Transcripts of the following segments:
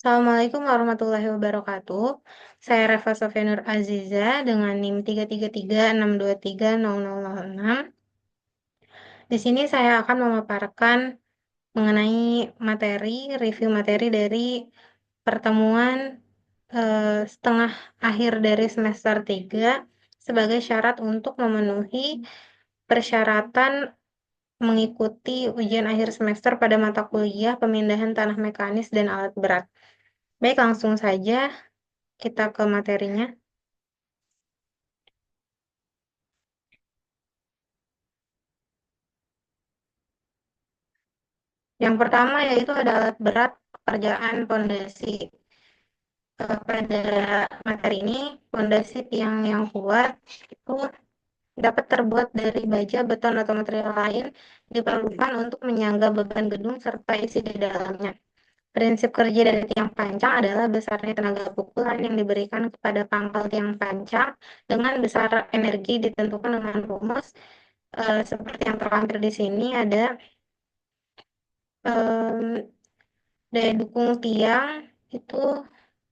Assalamualaikum warahmatullahi wabarakatuh. Saya Reva Sofyanur Aziza dengan NIM 33362300006. Di sini saya akan memaparkan mengenai review materi dari pertemuan setengah akhir dari semester 3 sebagai syarat untuk memenuhi persyaratan mengikuti ujian akhir semester pada mata kuliah pemindahan tanah mekanis dan alat berat. Baik, langsung saja kita ke materinya. Yang pertama yaitu ada alat berat pekerjaan pondasi. Pada materi ini, pondasi tiang yang kuat itu dapat terbuat dari baja, beton, atau material lain diperlukan untuk menyangga beban gedung serta isi di dalamnya. Prinsip kerja dari tiang pancang adalah besarnya tenaga pukulan yang diberikan kepada pangkal tiang pancang dengan besar energi ditentukan dengan rumus seperti yang terlampir di sini ada daya dukung tiang itu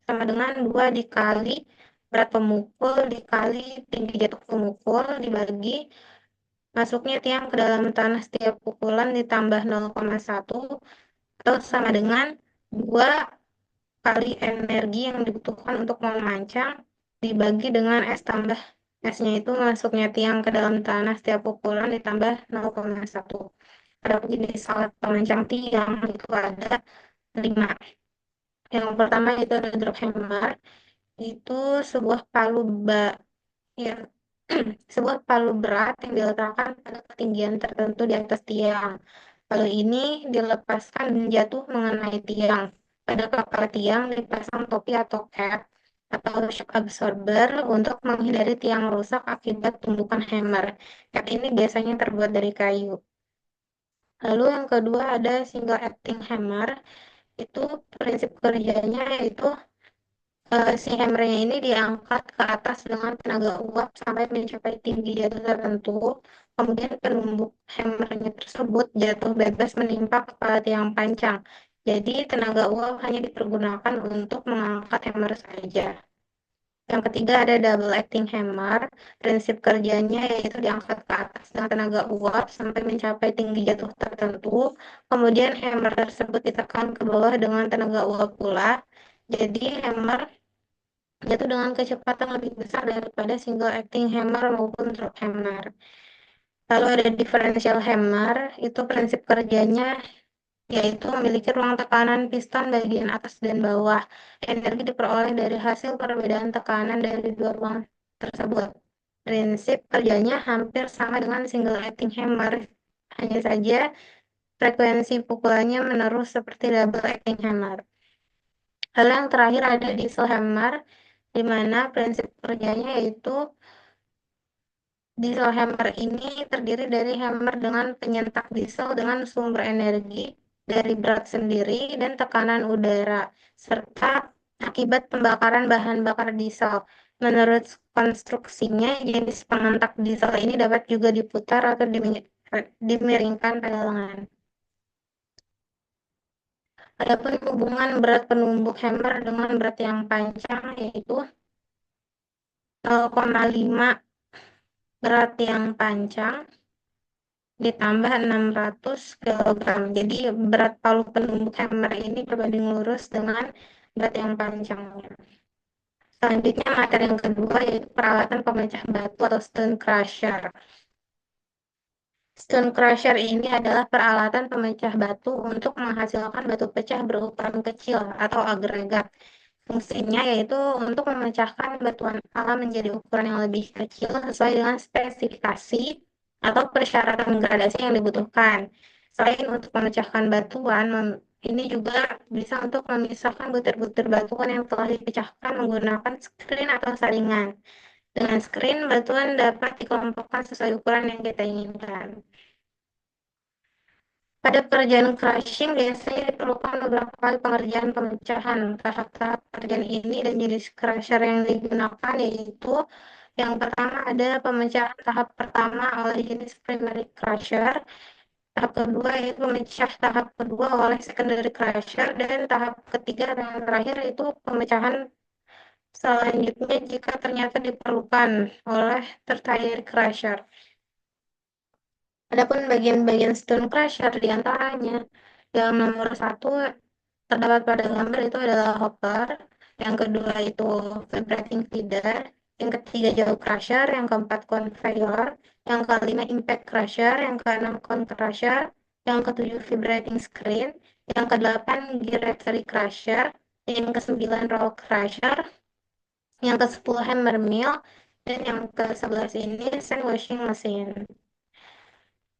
sama dengan 2 dikali berat pemukul dikali tinggi jatuh pemukul dibagi masuknya tiang ke dalam tanah setiap pukulan ditambah 0,1 atau sama dengan 2 kali energi yang dibutuhkan untuk memancang dibagi dengan S tambah S-nya itu masuknya tiang ke dalam tanah setiap pukulan ditambah 0,1. Pada jenis alat pemancang tiang itu ada 5. Yang pertama itu ada drop hammer, itu sebuah ya, sebuah palu berat yang diletakkan pada ketinggian tertentu di atas tiang. Palu ini dilepaskan dan jatuh mengenai tiang. Pada kepala tiang dipasang topi atau cap atau shock absorber untuk menghindari tiang rusak akibat tumbukan hammer. Cap ini biasanya terbuat dari kayu. Lalu yang kedua ada single acting hammer. Itu prinsip kerjanya yaitu si hammernya ini diangkat ke atas dengan tenaga uap sampai mencapai tinggi jatuh tertentu. Kemudian penumbuk hammernya tersebut jatuh bebas menimpa kepala tiang pancang. Jadi tenaga uap hanya dipergunakan untuk mengangkat hammer saja. Yang ketiga ada double acting hammer. Prinsip kerjanya yaitu diangkat ke atas dengan tenaga uap sampai mencapai tinggi jatuh tertentu. Kemudian hammer tersebut ditekan ke bawah dengan tenaga uap pula. Jadi hammer yaitu dengan kecepatan lebih besar daripada single acting hammer maupun drop hammer. Lalu ada differential hammer, itu prinsip kerjanya yaitu memiliki ruang tekanan piston bagian atas dan bawah. Energi diperoleh dari hasil perbedaan tekanan dari dua ruang tersebut. Prinsip kerjanya hampir sama dengan single acting hammer, hanya saja frekuensi pukulannya menerus seperti double acting hammer. Lalu yang terakhir ada diesel hammer, di mana prinsip kerjanya yaitu diesel hammer ini terdiri dari hammer dengan penyentak diesel dengan sumber energi dari berat sendiri dan tekanan udara, serta akibat pembakaran bahan bakar diesel. Menurut konstruksinya, jenis pengentak diesel ini dapat juga diputar atau dimiringkan pada lengan. Adapun hubungan berat penumbuk hammer dengan berat yang panjang yaitu 0,5 berat yang panjang ditambah 600 kg. Jadi berat palu penumbuk hammer ini berbanding lurus dengan berat yang panjangnya. Selanjutnya materi yang kedua yaitu peralatan pemecah batu atau stone crusher. Stone crusher ini adalah peralatan pemecah batu untuk menghasilkan batu pecah berukuran kecil atau agregat. Fungsinya yaitu untuk memecahkan batuan alam menjadi ukuran yang lebih kecil sesuai dengan spesifikasi atau persyaratan gradasi yang dibutuhkan. Selain untuk memecahkan batuan, ini juga bisa untuk memisahkan butir-butir batuan yang telah dipecahkan menggunakan skrin atau saringan. Dengan skrin, batuan dapat dikelompokkan sesuai ukuran yang kita inginkan. Pada pekerjaan crushing biasanya diperlukan beberapa kali pengerjaan pemecahan. Tahap-tahap pekerjaan ini dan jenis crusher yang digunakan yaitu yang pertama ada pemecahan tahap pertama oleh jenis primary crusher. Tahap kedua yaitu pemecah tahap kedua oleh secondary crusher, dan tahap ketiga dan terakhir itu pemecahan selanjutnya jika ternyata diperlukan oleh tertiary crusher. Adapun bagian-bagian stone crusher diantaranya yang nomor satu terdapat pada gambar itu adalah hopper, yang kedua itu vibrating feeder, yang ketiga jaw crusher, yang keempat conveyor, yang kelima impact crusher, yang keenam cone crusher, yang ketujuh vibrating screen, yang kedelapan gyratory crusher, yang kesembilan roll crusher, yang ke-10 hammer mill, dan yang ke-11 ini sand washing machine.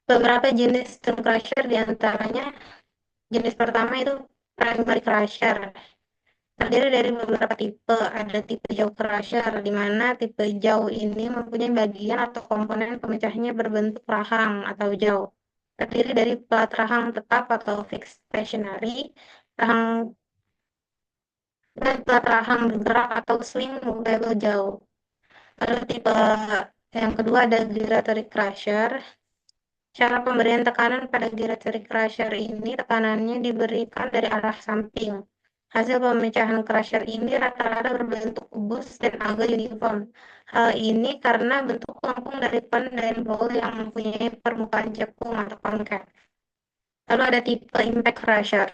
Beberapa jenis stone crusher diantaranya jenis pertama itu primary crusher. Terdiri dari beberapa tipe. Ada tipe jaw crusher, di mana tipe jaw ini mempunyai bagian atau komponen pemecahnya berbentuk rahang atau jaw. Terdiri dari plat rahang tetap atau fixed stationary, rahang dan plat rahang bergerak atau swing movable jaw. Lalu tipe yang kedua ada gyratory crusher. Cara pemberian tekanan pada gyratory crusher ini, tekanannya diberikan dari arah samping. Hasil pemecahan crusher ini rata-rata berbentuk kubus dan agak uniform. Hal ini karena bentuk lengkung dari pen dan bowl yang mempunyai permukaan cekung atau konkav. Lalu ada tipe impact crusher.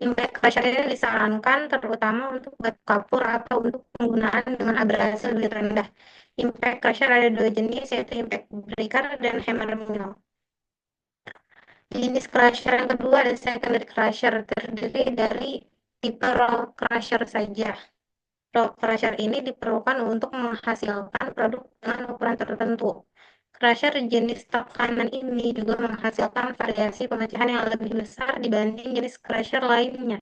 Impact crusher ini disarankan terutama untuk batu kapur atau untuk penggunaan dengan abrasi lebih rendah. Impact crusher ada dua jenis, yaitu impact breaker dan hammer mill. Jenis crusher yang kedua ada secondary crusher, terdiri dari tipe roll crusher saja. Roll crusher ini diperlukan untuk menghasilkan produk dengan ukuran tertentu. Crusher jenis tekanan ini juga menghasilkan variasi pemecahan yang lebih besar dibanding jenis crusher lainnya.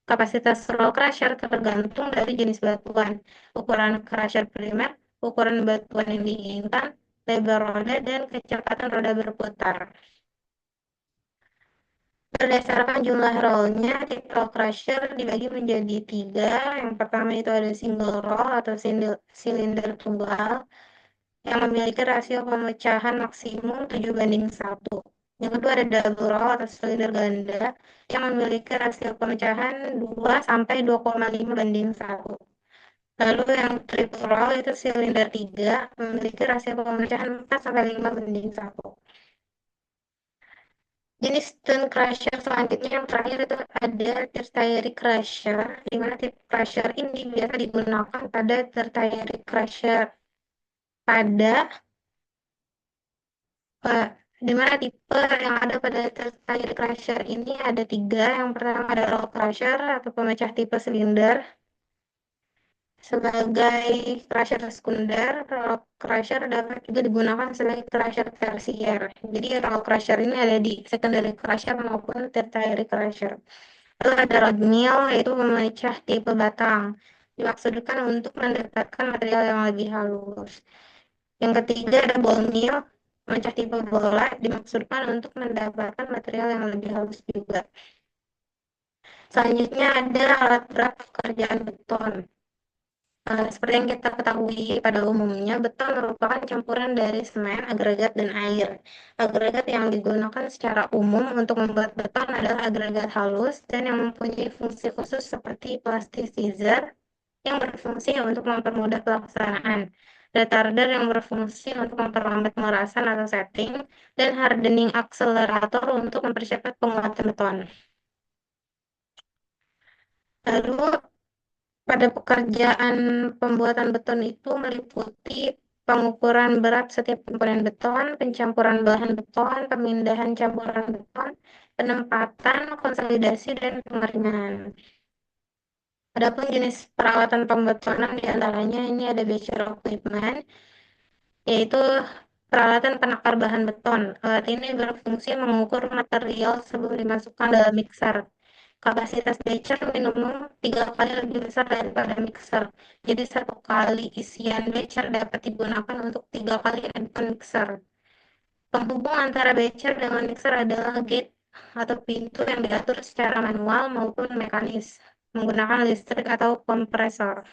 Kapasitas roll crusher tergantung dari jenis batuan, ukuran crusher primer, ukuran batuan yang diinginkan, lebar roda, dan kecepatan roda berputar. Berdasarkan jumlah rollnya, tipe roll crusher dibagi menjadi tiga. Yang pertama itu ada single roll atau silinder tunggal, yang memiliki rasio pemecahan maksimum 7:1. Yang kedua ada double roll atau silinder ganda, yang memiliki rasio pemecahan 2 sampai 2,5:1. Lalu yang triple roll itu silinder 3, memiliki rasio pemecahan 4 sampai 5:1. Jenis stone crusher selanjutnya yang terakhir itu ada tertiary crusher, di mana tipe crusher ini biasa digunakan pada tertiary crusher pada uh, di mana tipe yang ada pada tertiary crusher ini ada tiga. Yang pertama ada roll crusher atau pemecah tipe silinder. Sebagai crusher sekunder, roll crusher dapat juga digunakan sebagai crusher tersier. Jadi roll crusher ini ada di secondary crusher maupun tertiary crusher. Lalu ada rod mill, yaitu pemecah tipe batang. Dimaksudkan untuk mendapatkan material yang lebih halus. Yang ketiga ada ball mill, pemecah tipe bola, dimaksudkan untuk mendapatkan material yang lebih halus juga. Selanjutnya ada alat berat pekerjaan beton. Seperti yang kita ketahui pada umumnya, beton merupakan campuran dari semen, agregat, dan air. Agregat yang digunakan secara umum untuk membuat beton adalah agregat halus dan yang mempunyai fungsi khusus seperti plasticizer yang berfungsi untuk mempermudah pelaksanaan, retarder yang berfungsi untuk memperlambat pemerasan atau setting, dan hardening accelerator untuk mempercepat penguatan beton. Lalu pada pekerjaan pembuatan beton itu meliputi pengukuran berat setiap komponen beton, pencampuran bahan beton, pemindahan campuran beton, penempatan, konsolidasi, dan pengeringan. Adapun jenis peralatan pembetonan diantaranya ini ada becher equipment, yaitu peralatan penakar bahan beton. Alat ini berfungsi mengukur material sebelum dimasukkan dalam mixer. Kapasitas becher minimum 3 kali lebih besar daripada mixer. Jadi 1 kali isian becher dapat digunakan untuk 3 kali input mixer. Penghubung antara becher dengan mixer adalah gate atau pintu yang diatur secara manual maupun mekanis menggunakan listrik atau kompresor.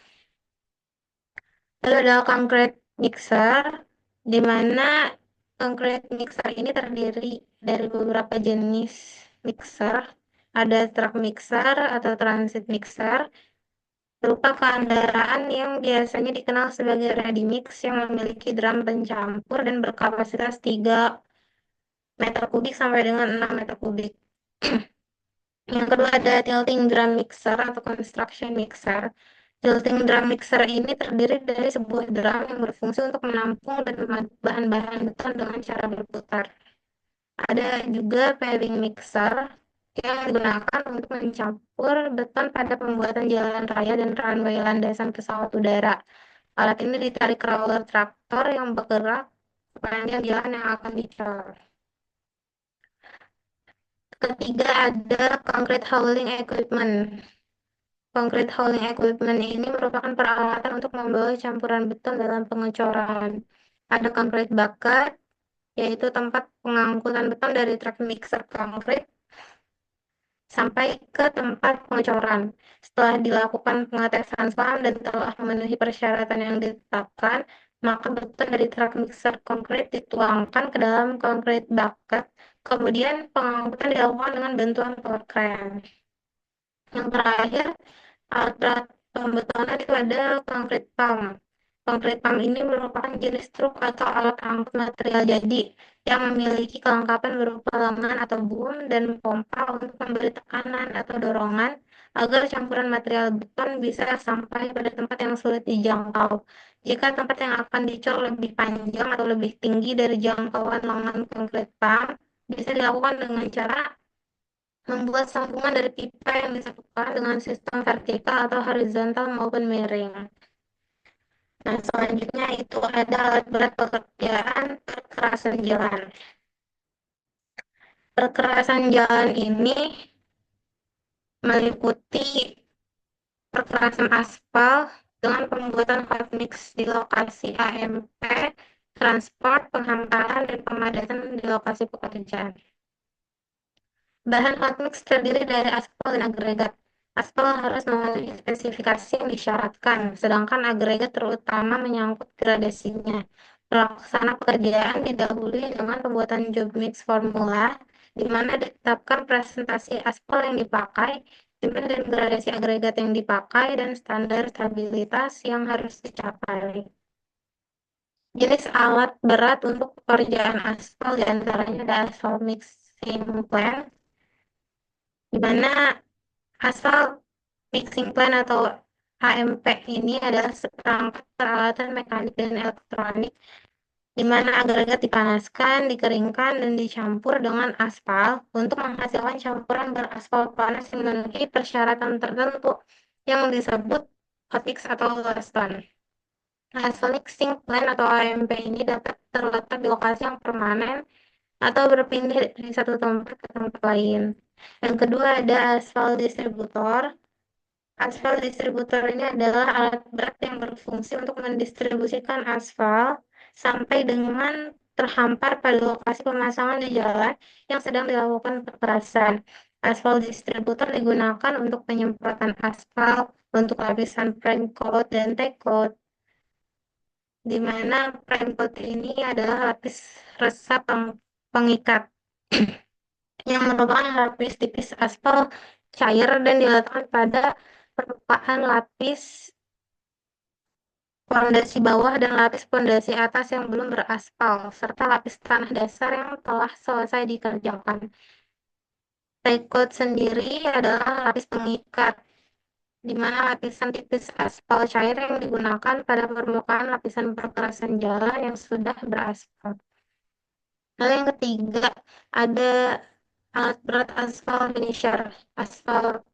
Lalu ada concrete mixer, di mana Concrete mixer ini terdiri dari beberapa jenis mixer. Ada truck mixer atau transit mixer, berupa kendaraan yang biasanya dikenal sebagai ready mix yang memiliki drum pencampur dan berkapasitas 3 meter kubik sampai dengan 6 meter kubik. Yang kedua ada tilting drum mixer atau construction mixer. Tilting drum mixer ini terdiri dari sebuah drum yang berfungsi untuk menampung dan bahan-bahan beton dengan cara berputar. Ada juga paving mixer yang digunakan untuk mencampur beton pada pembuatan jalan raya dan runway landasan pesawat udara. Alat ini ditarik roller traktor yang bergerak sepanjang jalan yang akan dicor. Ketiga ada concrete hauling equipment. Concrete hauling equipment ini merupakan peralatan untuk membawa campuran beton dalam pengecoran. Ada concrete bucket, yaitu tempat pengangkutan beton dari truk mixer konkrit sampai ke tempat pengecoran. Setelah dilakukan pengetesan selam dan telah memenuhi persyaratan yang ditetapkan, maka beton dari truk mixer konkrit dituangkan ke dalam concrete bucket. Kemudian pengangkutan dilakukan dengan bantuan power crane. Yang terakhir, alat pembetonan itu ada concrete pump. Concrete pump ini merupakan jenis truk atau alat angkut material jadi yang memiliki kelengkapan berupa lengan atau boom dan pompa untuk memberi tekanan atau dorongan agar campuran material beton bisa sampai pada tempat yang sulit dijangkau. Jika tempat yang akan dicor lebih panjang atau lebih tinggi dari jangkauan lengan concrete pump, bisa dilakukan dengan cara membuat sambungan dari pipa yang disatukan dengan sistem vertikal atau horizontal maupun miring. Nah, selanjutnya itu ada alat berat pekerjaan perkerasan jalan. Perkerasan jalan ini meliputi perkerasan aspal dengan pembuatan hot mix di lokasi AMP, transport, penghamparan, dan pemadatan di lokasi pekerjaan. Bahan hot mix terdiri dari aspal dan agregat. Aspal harus memenuhi spesifikasi yang disyaratkan, sedangkan agregat terutama menyangkut gradasinya. Pelaksana pekerjaan didahului dengan pembuatan job mix formula, di mana ditetapkan presentasi aspal yang dipakai, jumlah dan gradasi agregat yang dipakai, dan standar stabilitas yang harus dicapai. Jenis alat berat untuk pekerjaan aspal diantaranya ada aspal mixing plant, di mana asal mixing plant atau AMP ini adalah seperangkat peralatan mekanik dan elektronik di mana agregat dipanaskan, dikeringkan, dan dicampur dengan aspal untuk menghasilkan campuran beraspal panas yang memenuhi persyaratan tertentu yang disebut hot mix atau Weston. Aspal mixing plant atau AMP ini dapat terletak di lokasi yang permanen atau berpindah dari satu tempat ke tempat lain. Yang kedua ada aspal distributor. Aspal distributor ini adalah alat berat yang berfungsi untuk mendistribusikan aspal sampai dengan terhampar pada lokasi pemasangan di jalan yang sedang dilakukan perkerasan. Aspal distributor digunakan untuk penyemprotan aspal untuk lapisan prime coat dan tack coat, di mana prime coat ini adalah lapis resap pengikat yang merupakan lapis tipis aspal cair dan diletakkan pada permukaan lapis pondasi bawah dan lapis pondasi atas yang belum beraspal, serta lapis tanah dasar yang telah selesai dikerjakan. Tack coat sendiri adalah lapis pengikat, di mana lapisan tipis aspal cair yang digunakan pada permukaan lapisan perkerasan jalan yang sudah beraspal. Lalu yang ketiga, ada alat berat aspal finisher. Aspal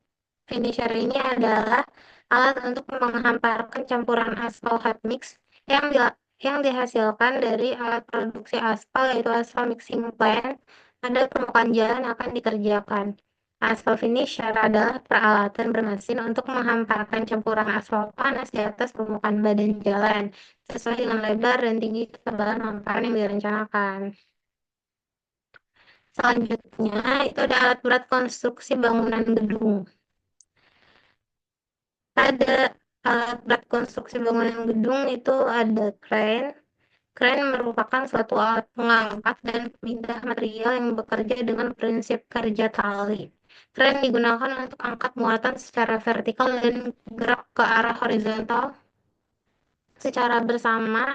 finisher ini adalah alat untuk menghamparkan campuran aspal hot mix yang yang dihasilkan dari alat produksi aspal yaitu aspal mixing plant pada permukaan jalan yang akan dikerjakan. Aspal finisher adalah peralatan bermesin untuk menghamparkan campuran aspal panas di atas permukaan badan jalan sesuai dengan lebar dan tinggi ketebalan hamparan yang direncanakan. Selanjutnya, itu ada alat berat konstruksi bangunan gedung. Ada alat berat konstruksi bangunan gedung itu ada crane, Kren merupakan suatu alat pengangkat dan pemindah material yang bekerja dengan prinsip kerja tali. Kren digunakan untuk angkat muatan secara vertikal dan gerak ke arah horizontal secara bersama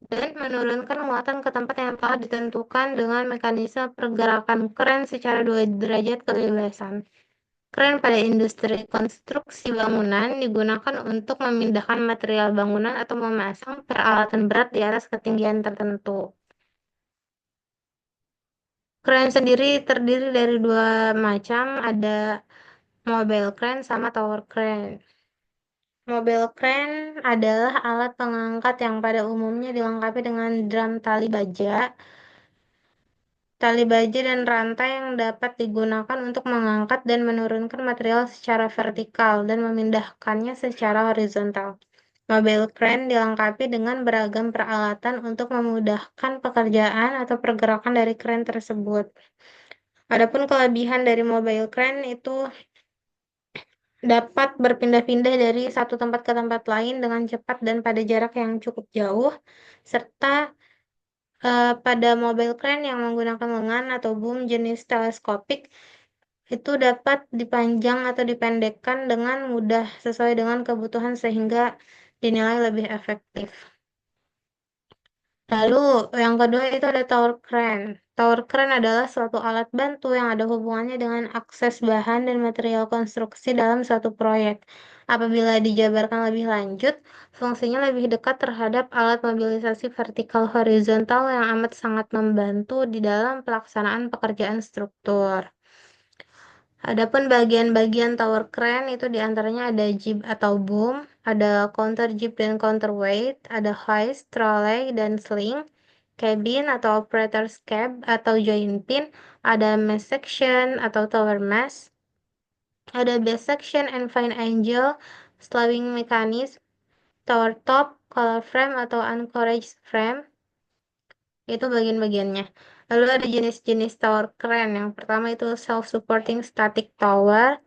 dan menurunkan muatan ke tempat yang telah ditentukan dengan mekanisme pergerakan kren secara 2 derajat kebebasan. Kren pada industri konstruksi bangunan digunakan untuk memindahkan material bangunan atau memasang peralatan berat di atas ketinggian tertentu. Kren sendiri terdiri dari dua macam, ada mobile crane sama tower crane. Mobile crane adalah alat pengangkat yang pada umumnya dilengkapi dengan drum tali baja dan rantai yang dapat digunakan untuk mengangkat dan menurunkan material secara vertikal dan memindahkannya secara horizontal. Mobile crane dilengkapi dengan beragam peralatan untuk memudahkan pekerjaan atau pergerakan dari kren tersebut. Adapun kelebihan dari mobile crane itu dapat berpindah-pindah dari satu tempat ke tempat lain dengan cepat dan pada jarak yang cukup jauh, serta pada mobile crane yang menggunakan lengan atau boom jenis teleskopik itu dapat dipanjang atau dipendekkan dengan mudah sesuai dengan kebutuhan sehingga dinilai lebih efektif. Lalu yang kedua itu ada tower crane. Tower crane adalah suatu alat bantu yang ada hubungannya dengan akses bahan dan material konstruksi dalam suatu proyek. Apabila dijabarkan lebih lanjut, fungsinya lebih dekat terhadap alat mobilisasi vertikal horizontal yang amat sangat membantu di dalam pelaksanaan pekerjaan struktur. Adapun bagian-bagian tower crane itu diantaranya ada jib atau boom, ada counter jib dan counterweight, ada hoist, trolley, dan sling, cabin atau operator's cab atau joint pin, ada mast section atau tower mast, ada base section and fine angle, slewing mechanism, tower top, collar frame atau anchorage frame, itu bagian-bagiannya. Lalu ada jenis-jenis tower crane. Yang pertama itu self-supporting static tower,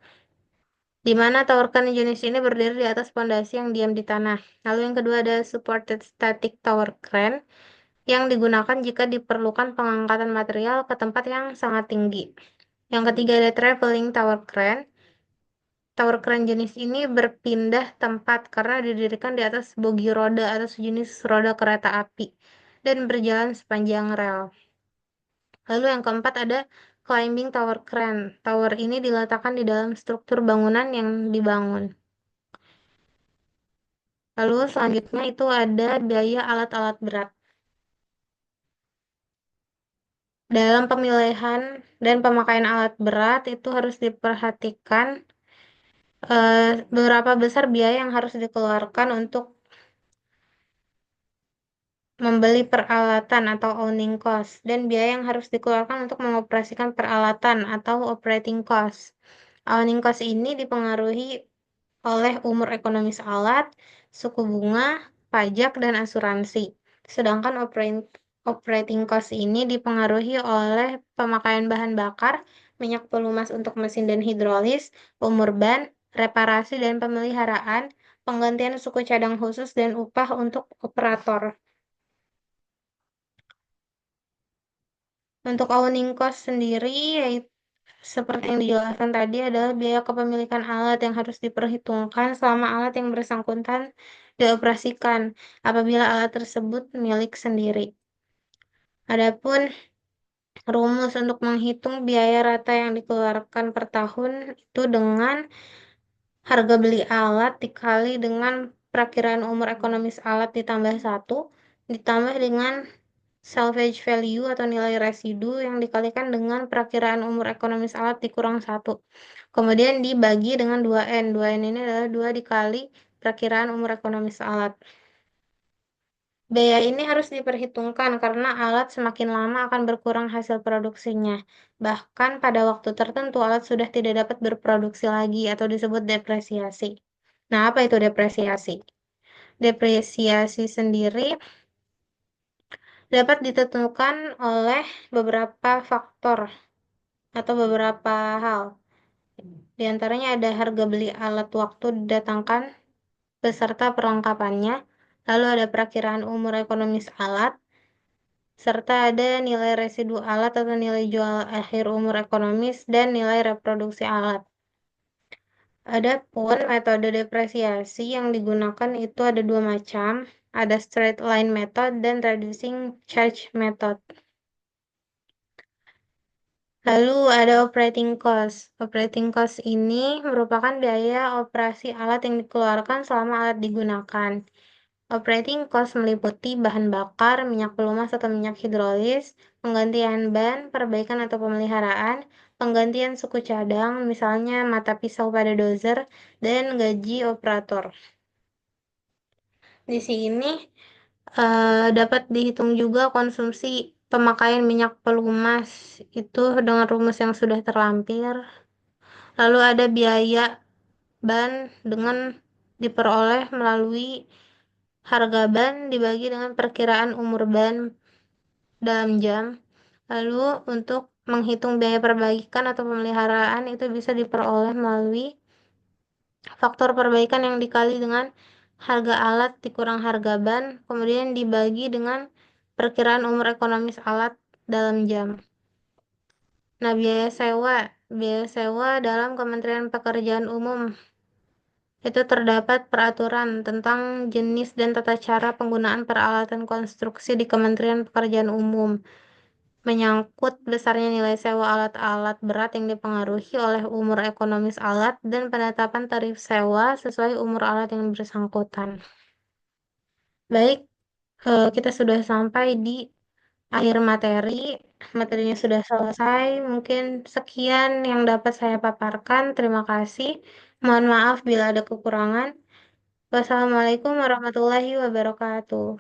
di mana tower crane jenis ini berdiri di atas pondasi yang diam di tanah. Lalu yang kedua ada supported static tower crane, yang digunakan jika diperlukan pengangkatan material ke tempat yang sangat tinggi. Yang ketiga ada traveling tower crane. Tower crane jenis ini berpindah tempat karena didirikan di atas bogi roda atau sejenis roda kereta api dan berjalan sepanjang rel. Lalu yang keempat ada climbing tower crane. Tower ini diletakkan di dalam struktur bangunan yang dibangun. Lalu selanjutnya itu ada biaya alat-alat berat. Dalam pemilihan dan pemakaian alat berat itu harus diperhatikan berapa besar biaya yang harus dikeluarkan untuk membeli peralatan atau owning cost dan biaya yang harus dikeluarkan untuk mengoperasikan peralatan atau operating cost. Owning cost ini dipengaruhi oleh umur ekonomis alat, suku bunga, pajak, dan asuransi. Sedangkan operating cost ini dipengaruhi oleh pemakaian bahan bakar, minyak pelumas untuk mesin dan hidrolis, umur ban, reparasi dan pemeliharaan, penggantian suku cadang khusus, dan upah untuk operator. Untuk owning cost sendiri, yaitu seperti yang dijelaskan tadi adalah biaya kepemilikan alat yang harus diperhitungkan selama alat yang bersangkutan dioperasikan apabila alat tersebut milik sendiri. Adapun rumus untuk menghitung biaya rata yang dikeluarkan per tahun itu dengan harga beli alat dikali dengan perakiraan umur ekonomis alat ditambah 1, ditambah dengan salvage value atau nilai residu yang dikalikan dengan perakiraan umur ekonomis alat dikurang 1. Kemudian dibagi dengan 2N. 2N ini adalah 2 dikali perakiraan umur ekonomis alat. Biaya ini harus diperhitungkan karena alat semakin lama akan berkurang hasil produksinya. Bahkan pada waktu tertentu alat sudah tidak dapat berproduksi lagi atau disebut depresiasi. Nah, apa itu depresiasi? Depresiasi sendiri dapat ditentukan oleh beberapa faktor atau beberapa hal. Di antaranya ada harga beli alat waktu didatangkan beserta perlengkapannya, Lalu ada perakiraan umur ekonomis alat, serta ada nilai residu alat atau nilai jual akhir umur ekonomis dan nilai reproduksi alat. Adapun metode depresiasi yang digunakan itu ada dua macam, ada straight line method dan reducing charge method. Lalu ada operating cost. Operating cost ini merupakan biaya operasi alat yang dikeluarkan selama alat digunakan. Operating cost meliputi bahan bakar, minyak pelumas atau minyak hidrolis, penggantian ban, perbaikan atau pemeliharaan, penggantian suku cadang, misalnya mata pisau pada dozer, dan gaji operator. Di sini dapat dihitung juga konsumsi pemakaian minyak pelumas itu dengan rumus yang sudah terlampir. Lalu ada biaya ban dengan diperoleh melalui harga ban dibagi dengan perkiraan umur ban dalam jam. Lalu untuk menghitung biaya perbaikan atau pemeliharaan itu bisa diperoleh melalui faktor perbaikan yang dikali dengan harga alat dikurang harga ban, kemudian dibagi dengan perkiraan umur ekonomis alat dalam jam. Nah, biaya sewa dalam Kementerian Pekerjaan Umum itu terdapat peraturan tentang jenis dan tata cara penggunaan peralatan konstruksi di Kementerian Pekerjaan Umum, menyangkut besarnya nilai sewa alat-alat berat yang dipengaruhi oleh umur ekonomis alat dan penetapan tarif sewa sesuai umur alat yang bersangkutan. Baik, kita sudah sampai di akhir materi. Materinya sudah selesai. Mungkin sekian yang dapat saya paparkan. Terima kasih. Mohon maaf bila ada kekurangan. Wassalamualaikum warahmatullahi wabarakatuh.